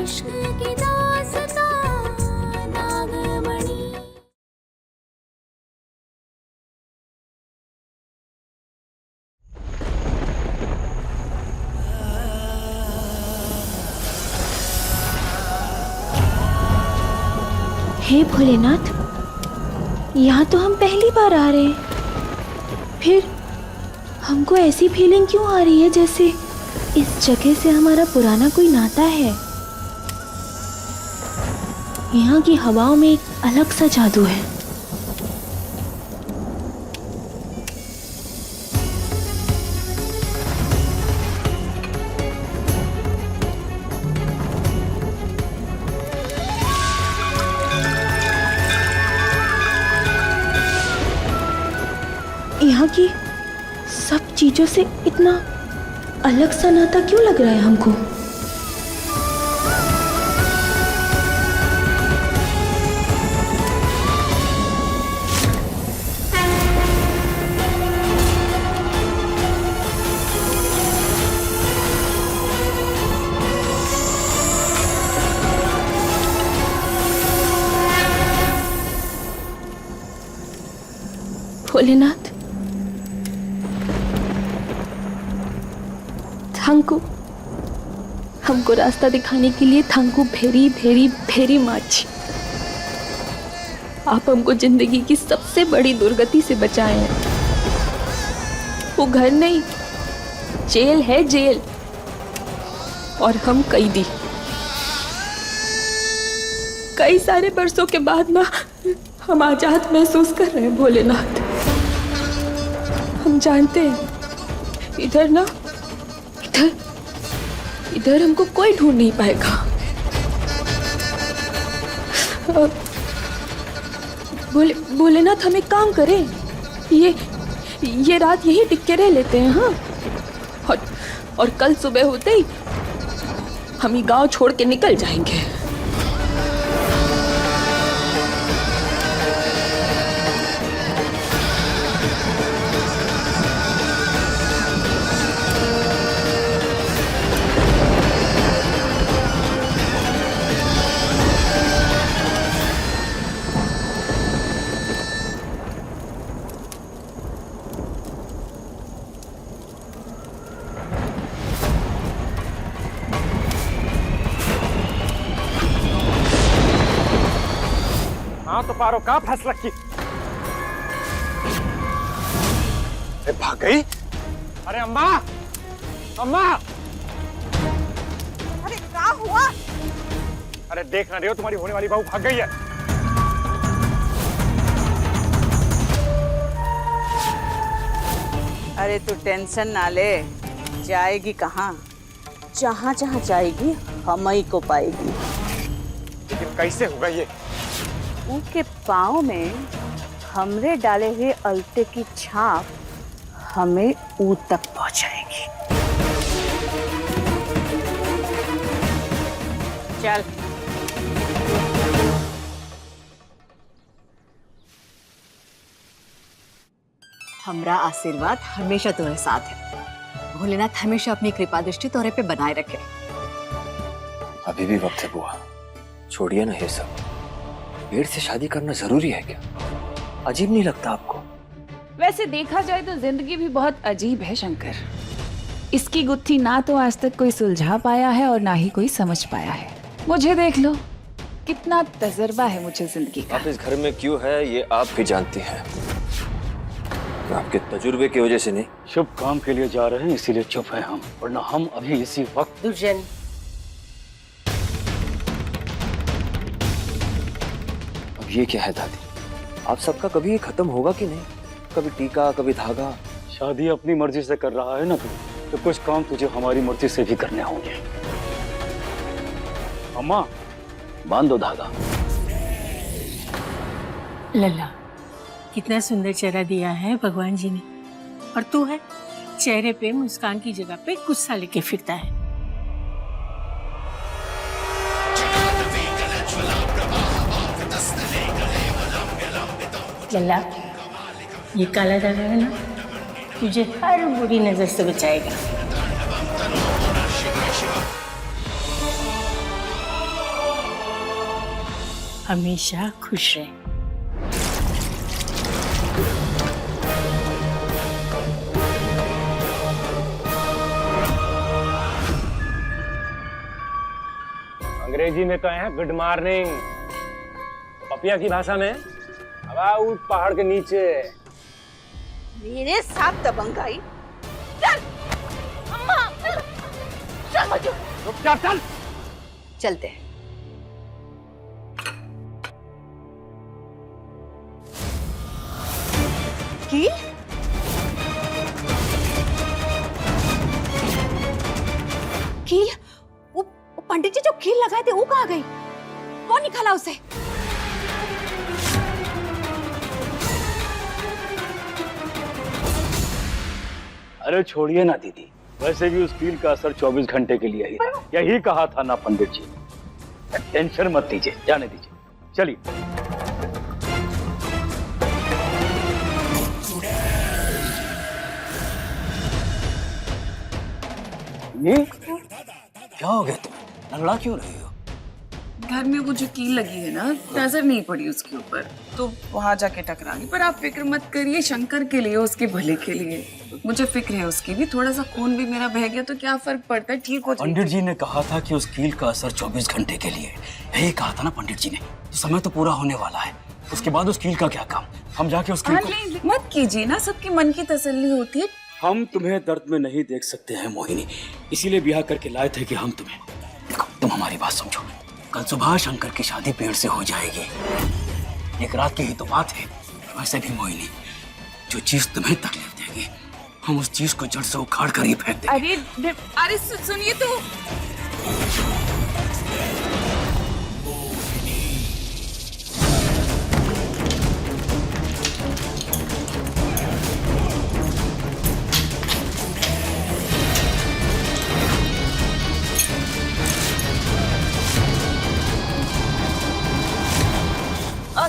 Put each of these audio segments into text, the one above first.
इश्क की दास्तां नागमणि। हे भोलेनाथ, यहाँ तो हम पहली बार आ रहे हैं, फिर हमको ऐसी फीलिंग क्यों आ रही है जैसे इस जगह से हमारा पुराना कोई नाता है। यहाँ की हवाओं में एक अलग सा जादू है। यहाँ की सब चीजों से इतना अलग सा नाता क्यों लग रहा है हमको। भोलेनाथ, हमको रास्ता दिखाने के लिए thank you very very very much. आप हमको जिंदगी की सबसे बड़ी दुर्गति से बचाए हैं। वो घर नहीं, जेल है, जेल, और हम कैदी। कई सारे बरसों के बाद ना हम आजाद महसूस कर रहे हैं भोलेनाथ। हम जानते हैं इधर ना, इधर हमको कोई ढूंढ नहीं पाएगा। भोलेनाथ, हम एक काम करें, ये रात यही टिक के रह लेते हैं, हाँ, और कल सुबह होते ही हम ये गांव छोड़ के निकल जाएंगे। हाँ तो पारो, कहाँ फंस रखी? अरे भाग गई? अरे अम्मा, अम्मा! अरे क्या हुआ? अरे देख ना रहे हो, तुम्हारी होने वाली बहू भाग गई है। अरे तू टेंशन ना ले, जाएगी कहाँ? जहाँ जहाँ जाएगी हम ही को पाएगी। लेकिन कैसे होगा ये? उनके पाँव में हमरे डाले हुए अलते की छाप हमें ऊ तक पहुंचाएगी। चल। हमरा आशीर्वाद हमेशा तुम्हारे साथ है। भोलेनाथ हमेशा अपनी कृपा दृष्टि तोरे पे बनाए रखे। अभी भी वक्त है बुआ, छोड़िए ना ये सब। पेड़ से शादी करना जरूरी है क्या? अजीब नहीं लगता आपको? वैसे देखा जाए तो जिंदगी भी बहुत अजीब है शंकर। इसकी गुत्थी ना तो आज तक कोई सुलझा पाया है और ना ही कोई समझ पाया है। मुझे देख लो, कितना तजर्बा है मुझे जिंदगी का। आप इस घर में क्यों है ये आप भी जानती हैं। आपके तजुर्बे की वजह से नहीं। शुभ काम के लिए जा रहे हैं इसीलिए चुप है हम, वरना हम अभी इसी वक्त। दुर्जन, अब ये क्या है दादी? आप सबका कभी ये खत्म होगा कि नहीं? कभी टीका, कभी धागा। शादी अपनी मर्जी से कर रहा है ना तू, तो कुछ काम तुझे हमारी मर्जी से भी करने होंगे। अम्मा, बांध दो धागा। लल्ला, कितना सुंदर चेहरा दिया है भगवान जी ने, और तू है चेहरे पे मुस्कान की जगह पे गुस्सा लेके फिरता है। लल्ला, ये काला धागा है ना, तुझे हर बुरी नजर से बचाएगा। हमेशा खुश रहे। अंग्रेजी में कहे हैं गुड मॉर्निंग, पपिया की भाषा में हवा उठ पहाड़ के नीचे। मेरे साथ दबंगाई, चल अम्मा, चल बच्चों, चुपचाप चल। चलते हैं। कील कील वो पंडित जी जो कील लगाए थे वो कहाँ गई? कौन निकाला उसे? अरे छोड़िए ना दीदी, वैसे भी उस कील का असर 24 घंटे के लिए ही था। यही कहा था ना पंडित जी ने। टेंशन मत लीजिए, जाने दीजिए, चलिए। ये क्या हो गया तुम्हें? लड़ला क्यों रही हो? घर में वो जो कील लगी है ना, नजर नहीं पड़ी उसके ऊपर, तो वहां जाके टकरा गई। पर आप फिक्र मत करिए, शंकर के लिए, उसके भले के लिए। मुझे फिक्र है उसकी भी। थोड़ा सा खून भी मेरा बह गया तो क्या फर्क पड़ता है, ठीक हो जाएगा। पंडित जी ने कहा था कि उस कील का असर 24 घंटे के लिए। यही कहा था ना पंडित जी ने। तो समय तो पूरा होने वाला है, उसके बाद उस कील का क्या काम? हम जाके उस कील को... मत कीजिए ना, सबके मन की तसल्ली होती है। हम तुम्हें दर्द में नहीं देख सकते हैं मोहिनी, इसीलिए ब्याह करके लाए थे कि हम तुम्हें... देखो, तुम हमारी बात समझो। कल सुबह शंकर की शादी पेड़ से हो जाएगी। एक रात की ही तो बात है। वैसे भी मोहिनी, जो चीज तुम्हें तकलीफ देगी, हम उस चीज को जड़ से उखाड़ कर ही फेंक देंगे। अरे सुनिए तो।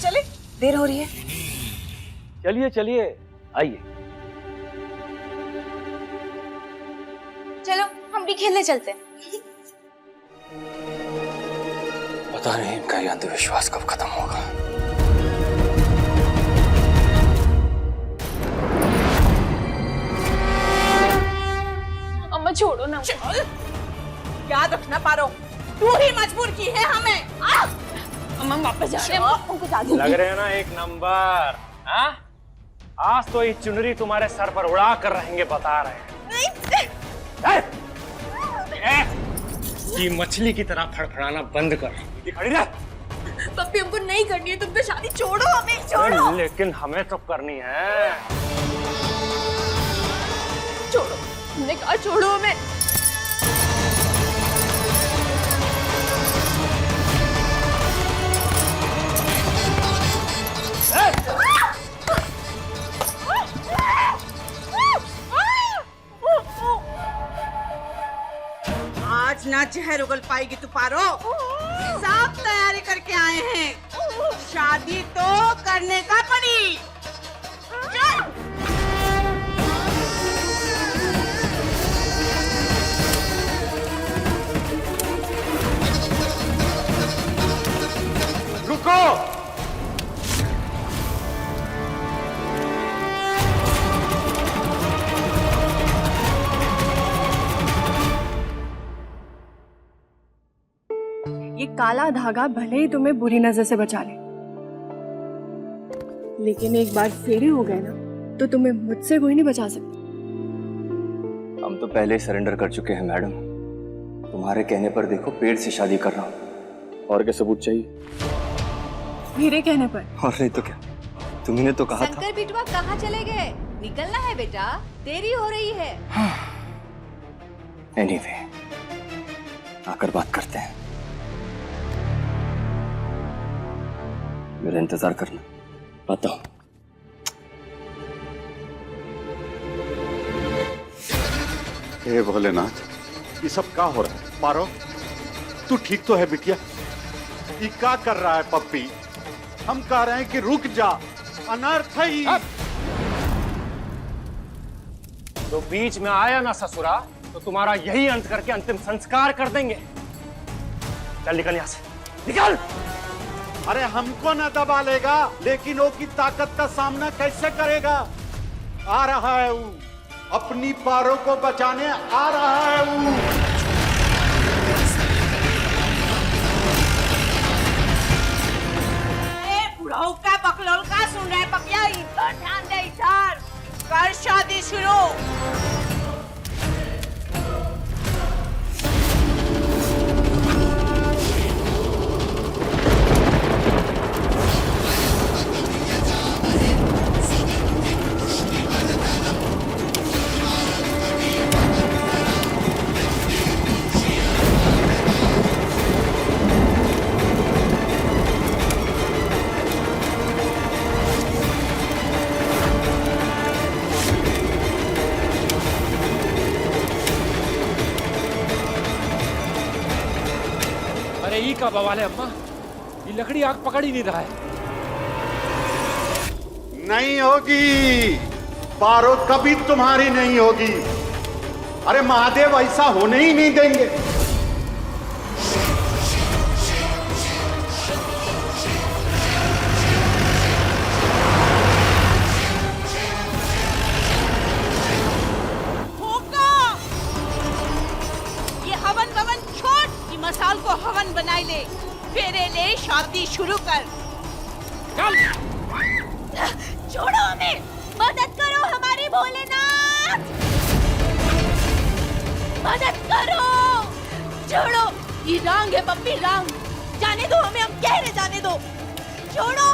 चले, देर हो रही है। चलिए चलिए, आइए। चलो हम भी खेलने चलते हैं। पता नहीं इनका ये अंधविश्वास कब खत्म होगा। अम्मा छोड़ो ना। याद रखना पारो, तू ही मजबूर की है हमें। अम्मा वापस जा रहे हैं। लग रहे हैं ना एक नंबर। हाँ? आज तो ये चुनरी तुम्हारे सर पर उड़ा कर रहेंगे, बता रहे हैं। ये मछली की तरह फड़फड़ाना बंद कर। खड़ी रह। पप्पी हमको नहीं करनी है, तुम तो शादी छोड़ो, हमें छोड़ो। लेकिन हमें तो करनी है। छोड़ो, हमने कहा छोड़ो हमें। आज ना जहर उगल पाएगी तू पारो। सब तैयारी करके आए हैं, शादी तो करने का पड़ी। रुको। ये काला धागा भले ही तुम्हें बुरी नजर से बचा ले, लेकिन एक बार फेरे हो गए ना तो तुम्हें मुझसे कोई नहीं बचा सकता। हम तो पहले ही सरेंडर कर चुके हैं मैडम। तुम्हारे कहने पर देखो पेड़ से शादी कर रहा हूँ। और क्या सबूत चाहिए? मेरे कहने पर। और नहीं तो क्या, तुमने तो कहा था। शंकर बिटवा कहाँ चले गए? निकलना है बेटा, देरी हो रही है। एनीवे, आकर बात करते हैं। मेरा इंतजार करना, आता हूं। हे भोलेनाथ, ये सब क्या हो रहा है? मारो, तू ठीक तो है बिटिया? ये क्या कर रहा है पप्पी? हम कह रहे हैं कि रुक जा, अनर्थ है ही। तो बीच में आया ना ससुरा, तो तुम्हारा यही अंत करके अंतिम संस्कार कर देंगे। चल निकल यहां से, निकल। अरे हमको न दबा लेगा, लेकिन वो की ताकत का सामना कैसे करेगा? आ रहा है वो, अपनी पारों को बचाने आ रहा है वो। बुढ़ऊ का बकलोल का सुन रहे पपिया, इधर ध्यान दे, इधर कर शादी शुरू। अरे ई का बवाल है अम्मा, ये लकड़ी आग पकड़ ही नहीं रहा है। नहीं होगी, पारो कभी तुम्हारी नहीं होगी। अरे महादेव ऐसा होने ही नहीं देंगे। मसाल को हवन बनाई ले, फेरे ले, शादी शुरू कर। चल। छोड़ो हमें, मदद करो हमारी भोलेनाथ, मदद करो। छोड़ो, ये रांग है पप्पी, रांग। जाने दो हमें, हम कह रहे जाने दो। छोड़ो।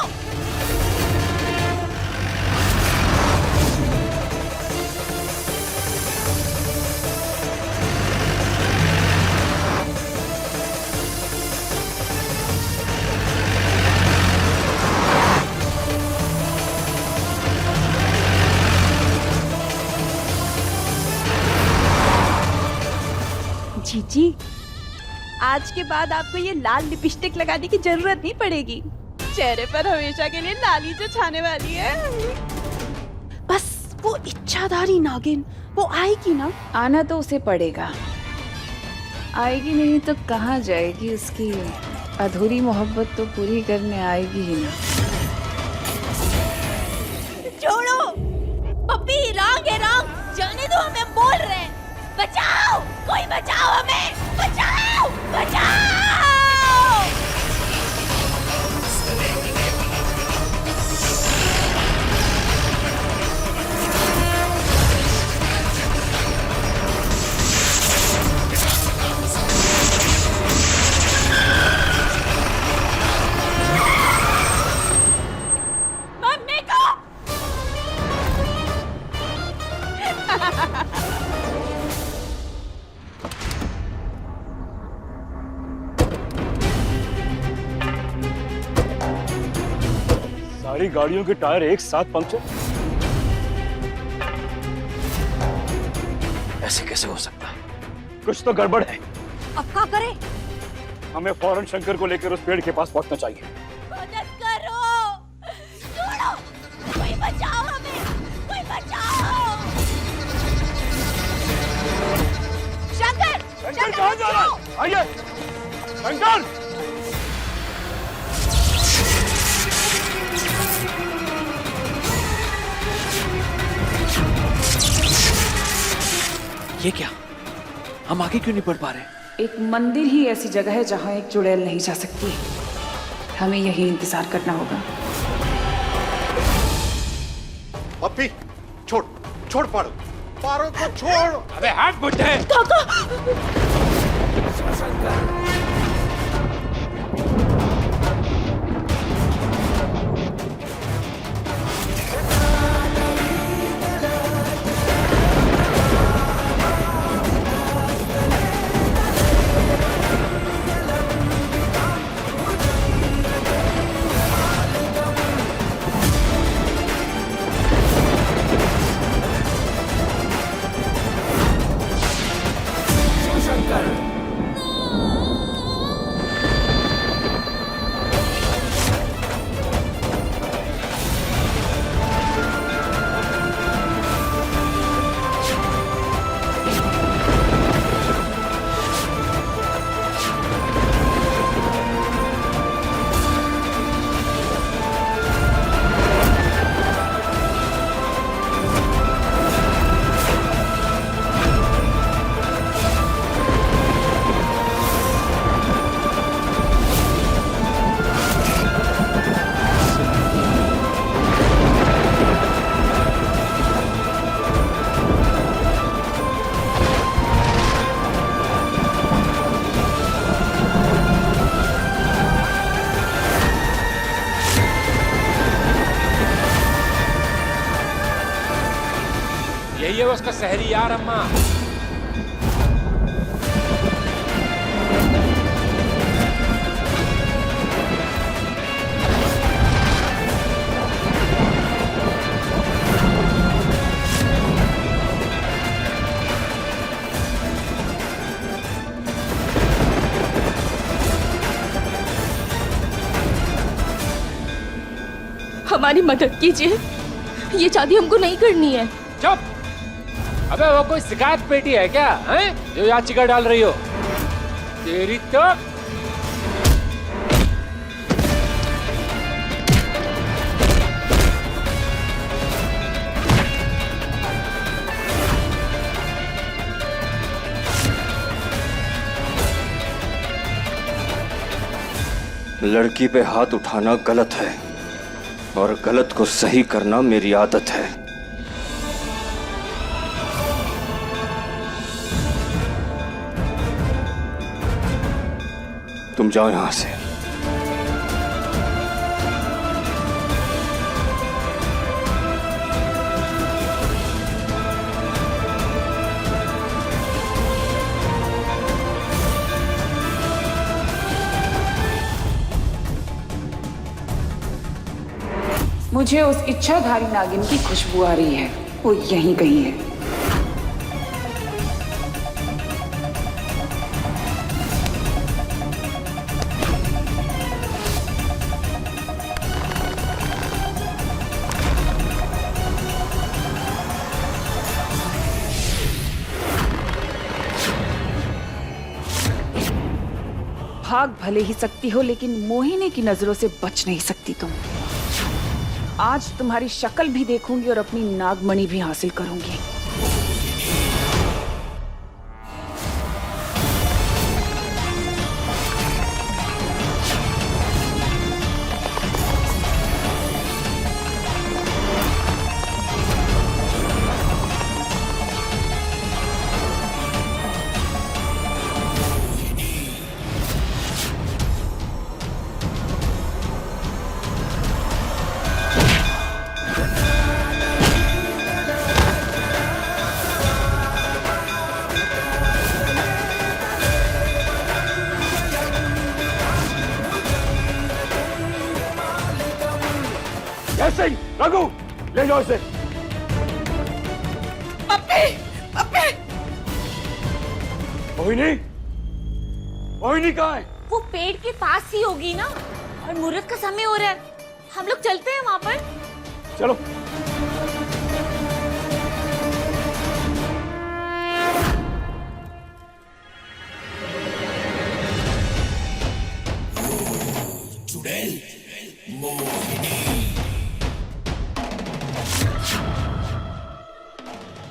जीजी, आज के बाद आपको ये लाल लिपस्टिक लगाने की जरूरत नहीं पड़ेगी। चेहरे पर हमेशा के लिए लाली जो छाने वाली है। बस वो इच्छाधारी नागिन, वो आएगी ना? आना तो उसे पड़ेगा, आएगी नहीं तो कहाँ जाएगी? उसकी अधूरी मोहब्बत तो पूरी करने आएगी ही ना। छोड़ो पप्पी, रांग है रांग। जाने दो हमें, बोल रहे हैं। बचाओ, कोई बचाओ हमें, बचाओ, बचाओ। मम्मी को सारी गाड़ियों के टायर एक साथ पंक्चर? ऐसे कैसे हो सकता है? कुछ तो गड़बड़ है। अब क्या करे? हमें फौरन शंकर को लेकर उस पेड़ के पास पहुंचना चाहिए। मदद करो, छोड़ो, कोई बचाओ हमें, कोई बचाओ। शंकर, शंकर कहाँ जा रहा है? आइए, शंकर! ये क्या? हम आगे क्यों नहीं बढ़ पा रहे? एक मंदिर ही ऐसी जगह है जहाँ एक चुड़ैल नहीं जा सकती। हमें यही इंतजार करना होगा। पप्पी, छोड़, छोड़ पारो, पारो को छोड़। अबे हाथ बुड्ढे! उसका सहरी यार अम्मा। हमारी मदद कीजिए, ये शादी हमको नहीं करनी है। चुप! अबे वो कोई शिकायत पेटी है क्या, हैं? जो याचिका डाल रही हो? तेरी तो लड़की पे हाथ उठाना गलत है और गलत को सही करना मेरी आदत है। तुम जाओ यहां से। मुझे उस इच्छाधारी नागिन की खुशबू आ रही है, वो यहीं कहीं है। भाग भले ही सकती हो, लेकिन मोहिनी की नजरों से बच नहीं सकती तुम। आज तुम्हारी शक्ल भी देखूंगी और अपनी नागमणि भी हासिल करूंगी। सिंह, रघु, ले जाओ इसे। पप्पी, पप्पी। मोहिनी, मोहिनी कहाँ है? वो पेड़ के पास ही होगी ना, और मुहूर्त का समय हो रहा है। हम लोग चलते हैं वहाँ पर। चलो।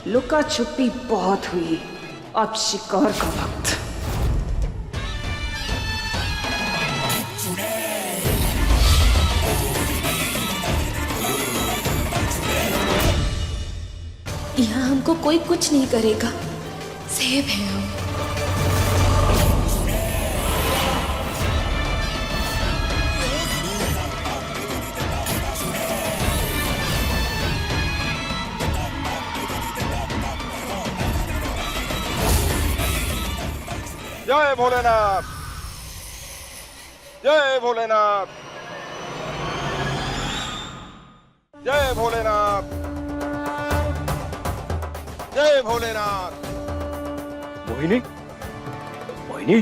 लुका छुपी बहुत हुई, अब शिकार का वक्त। यहाँ हमको कोई कुछ नहीं करेगा, सेफ है हम। जय भोलेनाथ, जय भोलेनाथ, जय भोलेनाथ, जय भोलेनाथ। मोहिनी, मोहिनी,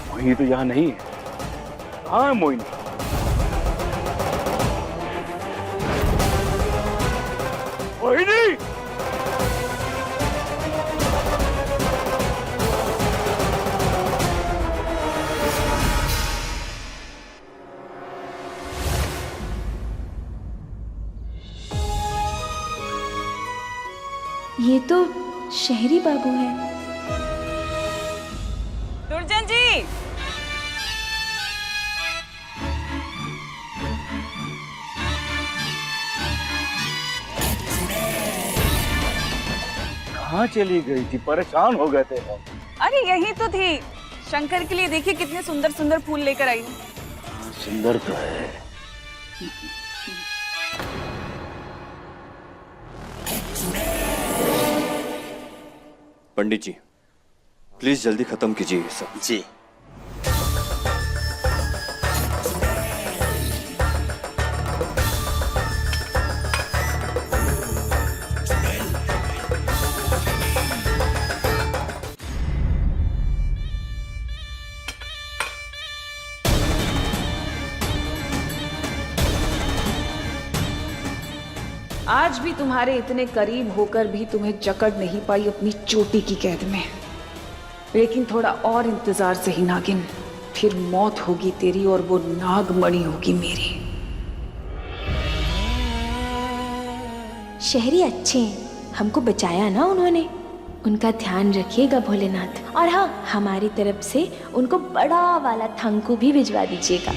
मोहिनी तो यहाँ नहीं है। कहाँ है मोहिनी? मोहिनी! ये तो शहरी बाबू है। दुर्जन जी, कहाँ चली गई थी? परेशान हो गए थे हम। अरे यही तो थी। शंकर के लिए देखिए कितने सुंदर सुंदर फूल लेकर आई हूँ। सुंदर तो है। पंडित जी, प्लीज जल्दी खत्म कीजिए ये सब। जी। आज भी तुम्हारे इतने करीब होकर भी तुम्हें जकड़ नहीं पाई अपनी चोटी की कैद में। लेकिन थोड़ा और इंतजार सही नागिन, फिर मौत होगी तेरी और वो नागमणि होगी मेरी। शहरी अच्छे हैं, हमको बचाया ना उन्होंने। उनका ध्यान रखिएगा भोलेनाथ। और हाँ, हमारी तरफ से उनको बड़ा वाला थंकू भी भिजवा दीजिएगा।